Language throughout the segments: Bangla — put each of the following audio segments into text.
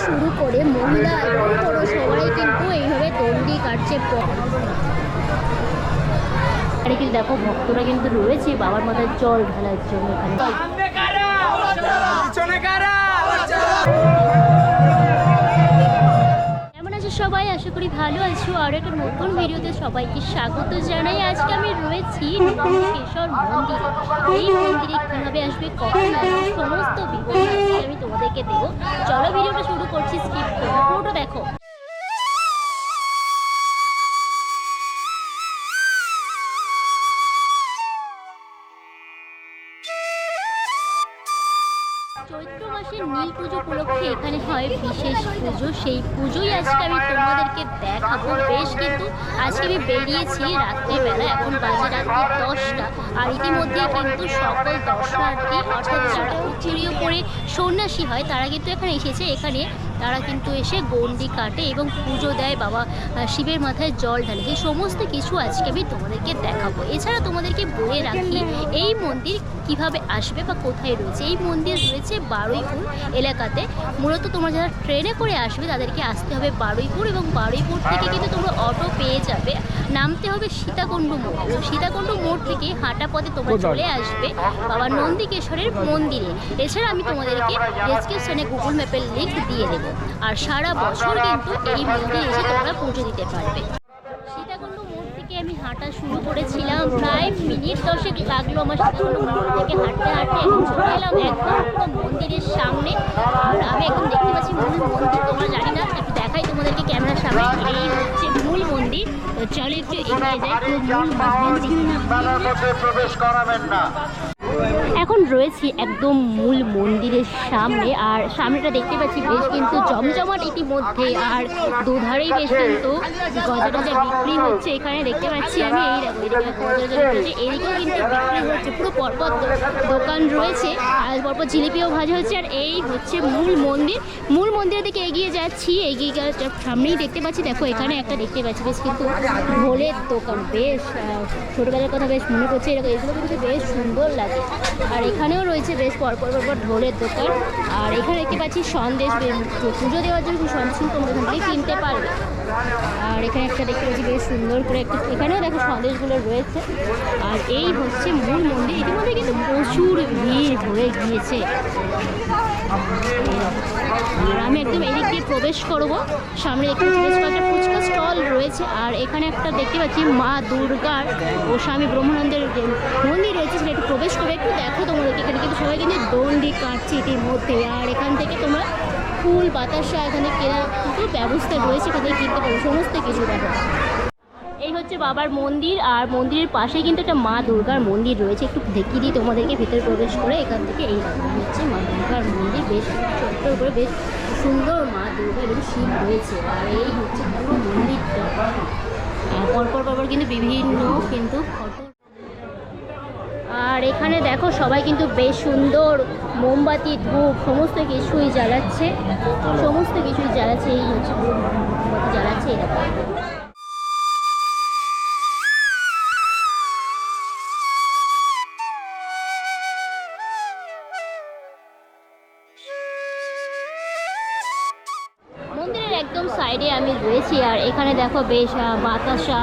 শুরু করে মহিলা এবং পুরুষ সবাই কিন্তু এইভাবে দণ্ডি কাটছে। কিন্তু দেখো ভক্তরা কিন্তু রয়েছে বাবার মাথায় জল ঢালার জন্য কেমন আছো সবাই? আশা করি ভালো আছো। আর একটা নতুন ভিডিওতে সবাইকে স্বাগত জানাই। আজকে আমি রয়েছি নন্দিকেশ্বর মন্দিরে। এই মন্দিরে কিভাবে আসবে, কখন আসবে, সমস্ত বিবরণ আমি তোমাদেরকে দেবো। চলো ভিডিওটা শুরু করছি, স্কিপ করো, পুরোটা দেখো। চৈত্র মাসের নীল পুজো উপলক্ষে এখানে হয় বিশেষ পুজো। সেই পুজোই আজকে আমি তোমাদেরকে দেখাবো। বেশ কিন্তু আজকে আমি বেরিয়েছি রাত্রিবেলা, এখন বাজে রাত্রি 10টা। আর ইতিমধ্যে কিন্তু সকল দর্শনার্থী অর্থাৎ যারা উচ্চরীয় পরে সন্ন্যাসী হয় তারা কিন্তু এখানে এসেছে। এখানে তারা কিন্তু এসে গণ্ডি কাটে এবং পুজো দেয়, বাবা শিবের মাথায় জল ঢালে। এই সমস্ত কিছু আজকে আমি তোমাদেরকে দেখাবো। এছাড়া তোমাদেরকে বলে রাখি এই মন্দির কিভাবে আসবে বা কোথায় রয়েছে। এই মন্দির রয়েছে বারুইপুর এলাকাতে। মূলত তোমরা যারা ট্রেনে করে আসবে তাদেরকে আসতে হবে বারুইপুর, এবং বারুইপুর থেকে কিন্তু তোমরা অটো পেয়ে যাবে। নামতে হবে সীতাকুণ্ড মোড়, এবং সীতাকুণ্ড মোড় থেকে হাঁটা পথে তোমরা চলে আসবে বাবা নন্দিকেশ্বরের মন্দিরে। এছাড়া আমি তোমাদেরকে ডেসক্রিপশনে গুগল ম্যাপের লিঙ্ক দিয়ে দেবো। আর সারা বছর কিন্তু এই মন্দিরে এসে তোমরা পুজো দিতে পারবে। সীতাকুণ্ড মোড় থেকে আমি হাঁটা শুরু করেছিলাম, প্রায় মিনিট 10 লাগলো আমার সীতাকুণ্ড মোড় থেকে হাঁটতে হাঁটতে। এখন চলে এলাম একদম পুরো মন্দিরের সামনে। আর আমি একদম দেখতে পাচ্ছি মূল মন্দির। তোমরা জানি না, একটু দেখাই তোমাদেরকে ক্যামেরার সামনে। এই হচ্ছে মূল মন্দির। তো চলো একটু এগিয়ে যাই মূল মন্দির। প্রবেশ করাবেন না। এখন রয়েছি একদম মূল মন্দিরের সামনে। আর সামনেটা দেখতে পাচ্ছি বেশ কিন্তু জমজমাট ইতিমধ্যে। আর দুধারেই বেশ কিন্তু গজা টজা বিক্রি হচ্ছে। এখানে দেখতে পাচ্ছি আমি এই দেখো, এদিকে গজা টজা হচ্ছে, এদিকেও কিন্তু বিক্রি হচ্ছে। পুরো পরপর দোকান রয়েছে, আর পরপর জিলিপিও ভাজা হচ্ছে। আর এই হচ্ছে মূল মন্দির। মূল মন্দিরের দিকে এগিয়ে যাচ্ছি। এগিয়ে সামনেই দেখতে পাচ্ছি, দেখো এখানে একটা দেখতে পাচ্ছি বেশ কিন্তু ঢোলের দোকান। বেশ ছোটোবেলার কথা বেশ মনে করছে, এরকম এগুলো কিন্তু বেশ সুন্দর লাগে। আর এখানেও রয়েছে বেশ পরপর ঢোলের দোকান। আর এখানে দেখতে পাচ্ছি সন্দেশ, পুজো দেওয়ার জন্য সন্দেশ তোমরা এখান থেকে কিনতে পারবে। আর এখানে একটা দেখতে পাচ্ছি বেশ সুন্দর করে একটা, এখানেও দেখো সন্দেশগুলো রয়েছে। আর এই হচ্ছে মূল মন্দির। ইতিমধ্যে কিন্তু প্রচুর ভিড় হয়ে গিয়েছে। আর আমি একদম এদিক দিয়ে প্রবেশ করবো। সামনে দেখতে পাচ্ছি বেশ কয়েকটা ফুচকা স্টল রয়েছে। আর এখানে একটা দেখতে পাচ্ছি মা দুর্গার ও স্বামী ব্রহ্মানন্দের যে মন্দির রয়েছে সেটা একটু প্রবেশ করে একটু দেখো তোমাদেরকে। এখানে কিন্তু সবাই কিন্তু দণ্ডি কাটছে ইতিমধ্যে। আর এখান থেকে তোমরা ফুল বাতাসা এখানে কেনার কিন্তু ব্যবস্থা রয়েছে, এখান থেকে কিনতে পারো সমস্ত কিছু। দেখো এই হচ্ছে বাবার মন্দির। আর মন্দিরের পাশে কিন্তু একটা মা দুর্গার মন্দির রয়েছে। একটু দেখিয়ে দিই তোমাদেরকে ভেতরে প্রবেশ করে। এখান থেকে এই হচ্ছে মা দুর্গার মন্দির। বেশ ছোট্ট করে বেশ সুন্দর মা দুর্গা এবং শিব রয়েছে। আর এই হচ্ছে পুরো মন্দিরটা। পরপর কিন্তু বিভিন্ন কিন্তু ফটো। আর এখানে দেখো সবাই কিন্তু বেশ সুন্দর মোমবাতি ধূপ সমস্ত কিছুই জ্বালাচ্ছে। এই হচ্ছে মোমবাতি জ্বালাচ্ছে। এরকম মন্দিরের একদম সাইডে আমি রয়েছি। আর এখানে দেখো বেশ বাতাসা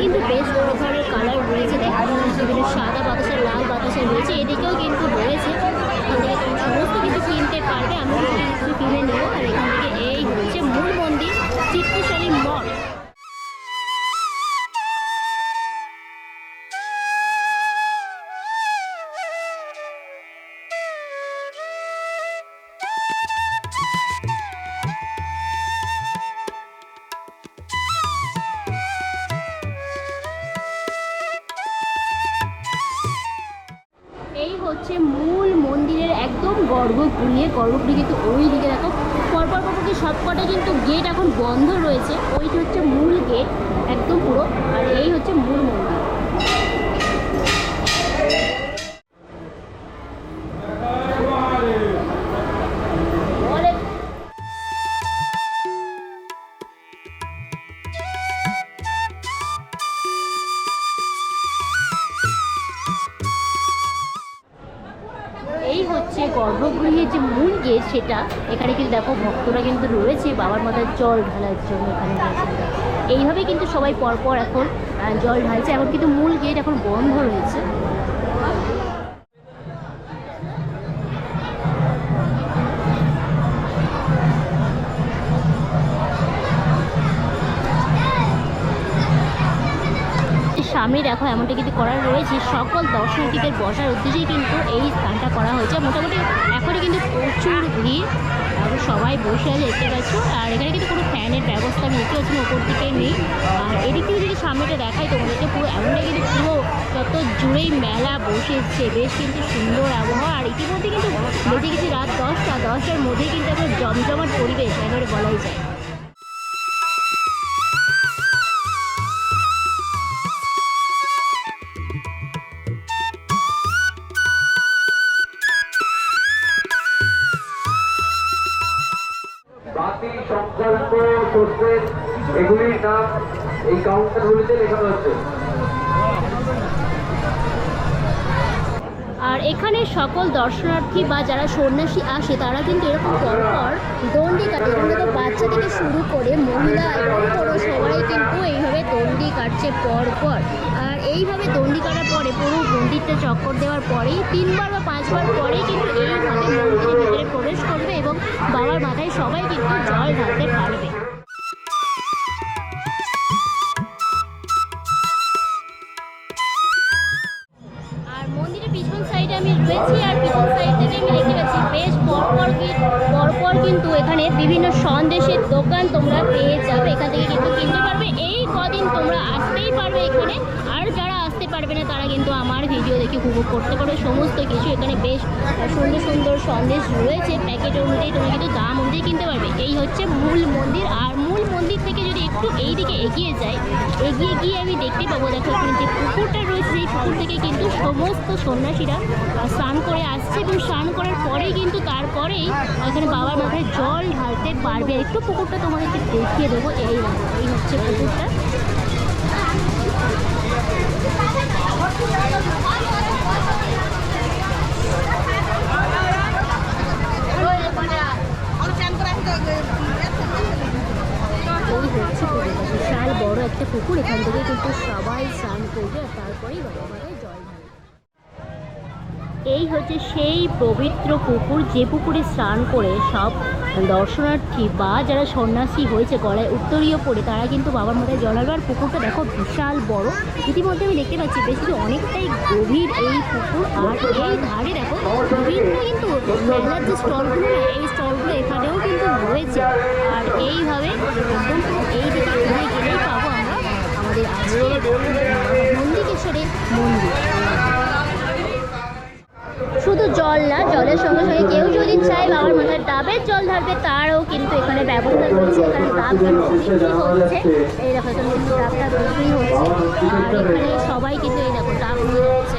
কিন্তু বেশ বড় ধরনের কালার রয়েছে। দেখা যাচ্ছে বিভিন্ন সাদা বাতাসা, লাল বাতাসা রয়েছে। এদিকেও কিন্তু রয়েছে, এখান থেকে সমস্ত কিছু কিনতে পারবে। আমি কিছু কিনে নেবো। আর এখান থেকে এই হচ্ছে মূল মন্দির, চিত্তশালী মঠ। এই হচ্ছে মূল মন্দিরের একদম গর্ভগৃহে কিন্তু ওই দিকে দেখো পরপর সবকটা কিন্তু গেট এখন বন্ধ রয়েছে। ওইটা হচ্ছে মূল গেট একদম পুরো। আর এই হচ্ছে মূল মন্দির। এই হচ্ছে গর্ভগৃহের যে মূল গেট সেটা। এখানে কিন্তু দেখো ভক্তরা কিন্তু রয়েছে বাবার মাথায় জল ঢালার জন্য এখানে রয়েছে। এইভাবে কিন্তু সবাই পরপর এখন জল ঢালছে। এখন কিন্তু মূল গেট এখন বন্ধ রয়েছে। সামনে দেখো এমনটা কিন্তু করা রয়েছে, সকল দর্শনার্থীদের বসার উদ্দেশ্যেই কিন্তু এই স্থানটা করা হয়েছে। মোটামুটি এখনই কিন্তু প্রচুর ভিড়, এখন সবাই বসে আছে দেখতে পাচ্ছ। আর এখানে কিন্তু কোনো ফ্যানের ব্যবস্থা আমি দেখতে পাচ্ছি ওপর দিকে নেই। আর এদিক থেকে যদি সামনেটা দেখাই তোমাদেরকে, পুরো এমনটা কিন্তু পুরো যত জুড়েই মেলা বসেছে, বেশ কিন্তু সুন্দর আবহাওয়া। আর ইতিমধ্যে কিন্তু বেজে গেছে রাত 10টার মধ্যে কিন্তু একটা জমজমাট পরিবেশ একেবারে বলাই যায়। বাতি সংকল্প করছেন, এগুলির নাম এই কাউন্টারগুলিতে লেখানো হচ্ছে। আর এখানে সকল দর্শনার্থী বা যারা সন্ন্যাসী আসে তারা কিন্তু এরকম পরপর দণ্ডি কাটে। এখানে তো বাচ্চা থেকে শুরু করে মহিলা এবং পুরো সবাই কিন্তু এইভাবে দণ্ডি কাটছে পরপর। আর এইভাবে দণ্ডি কাটার পরে পুরো মন্দিরটা চক্কর দেওয়ার পরেই 3বার বা 5বার পরেই কিন্তু এইভাবে মন্দিরের ভিতরে প্রবেশ করবে এবং বাবার মাথায় সবাই কিন্তু জল ঢালতে পারবে। পিছন সাইডে আমি রয়েছি, আর পিছন সাইড থেকে আমি দেখতে পাচ্ছি বেশ পরপর কিন্তু এখানে বিভিন্ন সন্দেশের দোকান তোমরা পেয়ে যাবে। এখান থেকে কিন্তু কিনতে পারবে। এই কদিন তোমরা আসতেই পারবে এখানে। আর যারা আসতে পারবে না তারা কিন্তু আমার ভিডিও দেখে উপভোগ করতে পারবে সমস্ত কিছু। এখানে বেশ সুন্দর সুন্দর সন্দেশ রয়েছে, প্যাকেট অনুযায়ী তোমরা কিন্তু দাম অনুযায়ী কিনতে পারবে। এই হচ্ছে মূল মন্দির। আর মূল মন্দির থেকে যদি একটু এই দিকে এগিয়ে গিয়ে আমি দেখতে পাবো, দেখো এখানে যে পুকুরটা রয়েছে সেই পুকুর থেকে কিন্তু সমস্ত সন্ন্যাসীরা স্নান করে আসছে এবং স্নান করার পরেই কিন্তু তারপরেই এখানে বাবার মাথায় জল ঢালতে পারবে। একটু পুকুরটা তোমাদেরকে দেখিয়ে দেবো। এই হচ্ছে পুকুরটা। বিশাল বড় একটা পুকুর, এখান থেকে কিন্তু সবাই স্নান করবে আর তারপরেই বাবা মাথায় জল ঢালবে। এই হচ্ছে সেই পবিত্র পুকুর, যে পুকুরে স্নান করে সব দর্শনার্থী বা যারা সন্ন্যাসী হয়েছে গলায় উত্তরীয় পড়ে তারা কিন্তু বাবার মাথায় জল ঢালবে। আর পুকুরটা দেখো বিশাল বড়, ইতিমধ্যে আমি দেখতে পাচ্ছি বেশ কিন্তু অনেকটাই গভীর এই পুকুর। আর এই ধারে দেখো বিভিন্ন কিন্তু মেলার যে স্টলগুলো না, এই স্টলগুলো এখানেও কিন্তু রয়েছে। আর এইভাবে একদম এই দিকে গেলেই পাবো আমরা আমাদের আজকের নন্দিকেশ্বরের মন্দির। শুধু জল না, জলের সঙ্গে সঙ্গে কেউ যদি চায় বাবার মাথায় ডাবের জল ঢালবে তারও কিন্তু এখানে ব্যবস্থা রয়েছে। এখানে ডাব বিক্রি হচ্ছে, এই দেখো এখানে কিন্তু ডাবটা বিক্রি হচ্ছে। আর এখানে সবাই কিন্তু এই দেখো ডাব নিয়ে যাচ্ছে।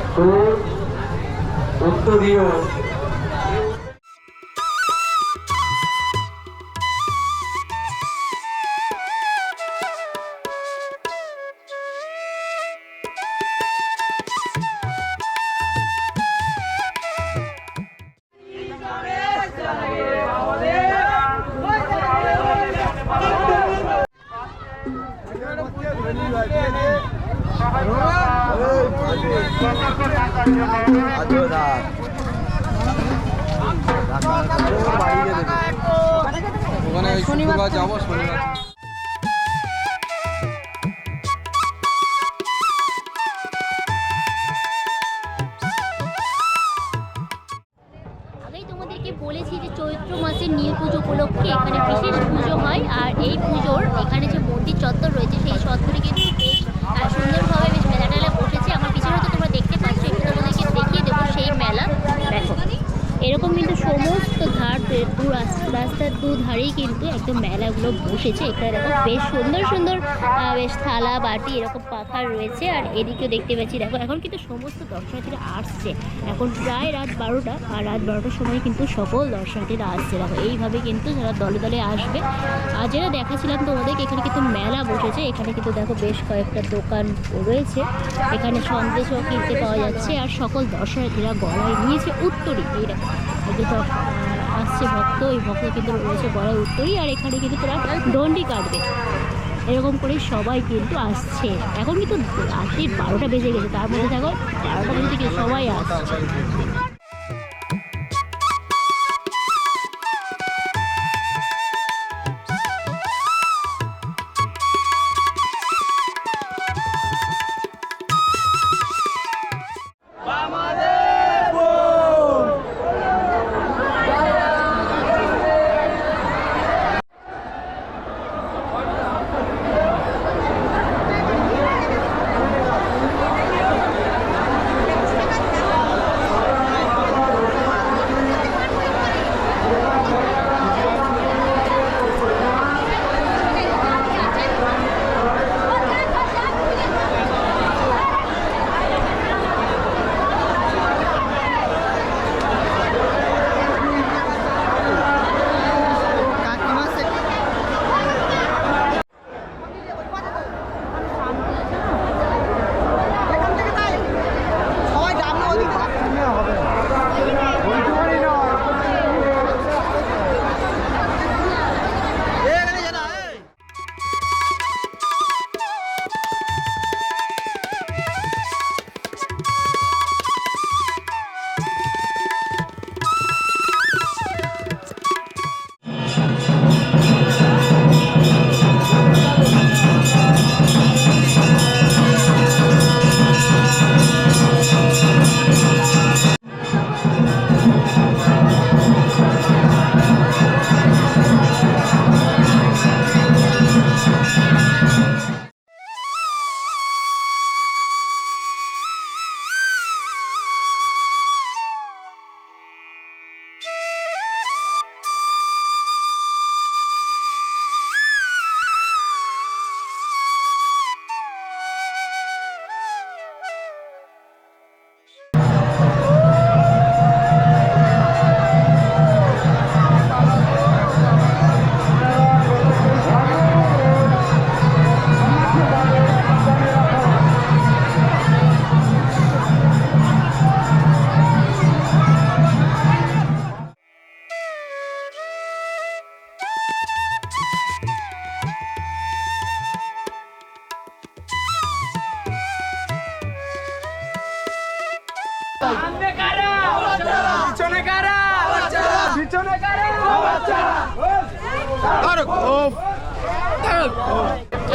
শনিবার যাবো, শনিবার। আগেই তোমাদেরকে বলেছি যে চৈত্র মাসের নীল পুজো উপলক্ষে এখানে বিশেষ পুজো হয়। আর এই পুজোর এখানে যে মন্দির চত্বর রয়েছে সেই চত্বরে কিন্তু বেশ সুন্দরভাবে বেশ মেলা টেলা বসেছে। আমার পিছনে তো তোমরা দেখতে পাচ্ছ, একটু তোমাদেরকে দেখিয়ে দেবো সেই মেলা। দেখো এরকম কিন্তু সমস্ত রাস্তার দুধারেই কিন্তু একদম মেলাগুলো বসেছে। এখানে দেখো বেশ সুন্দর সুন্দর বেশ থালা বাটি এরকম পাখা রয়েছে। আর এদিকেও দেখতে পাচ্ছি দেখো এখন কিন্তু সমস্ত দর্শনার্থীরা আসছে। এখন প্রায় রাত 12টা, আর রাত 12টার সময় কিন্তু সকল দর্শনার্থীরা আসছে। দেখো এইভাবে কিন্তু যারা দলে দলে আসবে। আর যেটা দেখাচ্ছিলাম তোমাদেরকে, এখানে কিন্তু মেলা বসেছে। এখানে কিন্তু দেখো বেশ কয়েকটা দোকান রয়েছে, এখানে সন্দেশও কিনতে পাওয়া যাচ্ছে। আর সকল দর্শনার্থীরা গলায় নিয়েছে উত্তরী। এই দেখো আসছে ভক্ত, ওই ভক্ত কিন্তু রয়েছে গলায় উত্তরই, আর এখানে কিন্তু তোরা ডন্ডি কাটবে, এরকম করে সবাই কিন্তু আসছে। এখন কিন্তু রাত্রির 12টা বেজে গেছে, তার মধ্যে দেখো 12টা বেজে থেকে সবাই আসছে।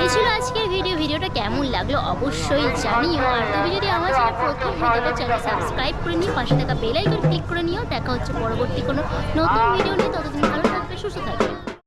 এই ছিল আজকের ভিডিওটা কেমন লাগলো অবশ্যই জানিও। আর তুমি যদি আমার চ্যানেল প্রথম হয়ে থাকো, চ্যানেল সাবস্ক্রাইব করে নিও, পাশে থাকা বেল আইকন ক্লিক করে নিও। দেখা হচ্ছে পরবর্তী কোনো নতুন ভিডিও নিয়ে, ততদিন ভালো থাকবে, সুস্থ থাকবে।